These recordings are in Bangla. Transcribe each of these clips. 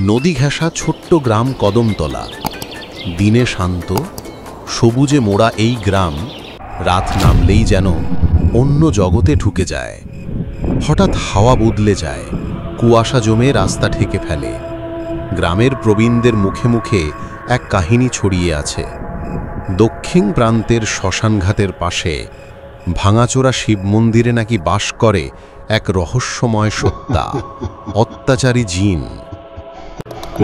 নদী ঘেঁষা ছোট্ট গ্রাম কদমতলা। দিনে শান্ত, সবুজে মোড়া এই গ্রাম রাত নামলেই যেন অন্য জগতে ঢুকে যায়। হঠাৎ হাওয়া বদলে যায়, কুয়াশা জমে রাস্তা ঢেকে ফেলে। গ্রামের প্রবীণদের মুখে মুখে এক কাহিনী ছড়িয়ে আছে। দক্ষিণ প্রান্তের শ্মশানঘাটের পাশে ভাঙাচোরা শিব মন্দিরে নাকি বাস করে এক রহস্যময় সত্তা, অত্যাচারী জিন।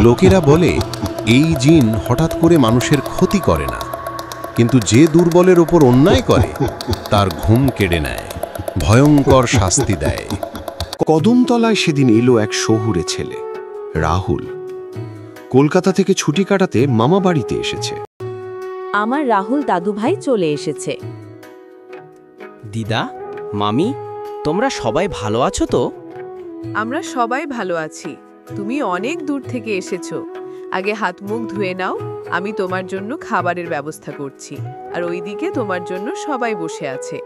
লোকেরা বলে এই জিন হঠাৎ করে মানুষের ক্ষতি করে না, কিন্তু যে দুর্বলের ওপর অন্যায় করে তার ঘুম কেড়ে নেয়, ভয়ঙ্কর শাস্তি দেয়। কদমতলায় সেদিন এলো এক শহুরে ছেলে, রাহুল। কলকাতা থেকে ছুটি কাটাতে মামা বাড়িতে এসেছে। আমার রাহুল দাদুভাই চলে এসেছে। দিদা, মামি, তোমরা সবাই ভালো আছো তো? আমরা সবাই ভালো আছি। তুমি অনেক দূর থেকে এসেছো। আগে হাত মুখ ধুয়ে নাও, আমি তোমার জন্য খাবারের ব্যবস্থা করছি। আর ওইদিকে তোমার জন্য সবাই বসে আছে।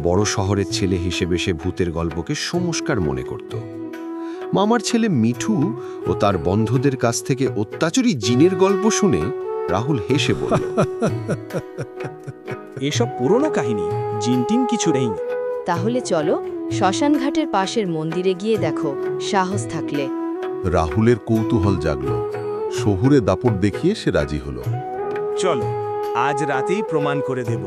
বড় শহরের ছেলে হিসেবে সে ভূতের গল্পকে সংস্কার মনে করত। মামার ছেলে মিঠু ও তার বন্ধুদের কাছ থেকে অত্যাচারী জিনের গল্প শুনে রাহুল হেসে বলল, এসব পুরনো কাহিনী, জিনটিন কিছু নেই। তাহলে চলো শ্মশানঘাটের পাশের মন্দিরে গিয়ে দেখো, সাহস থাকলে। রাহুলের কৌতূহল জাগল। শহুরে দাপট দেখিয়ে সে রাজি হলো। চলো, আজ রাতেই প্রমাণ করে দেব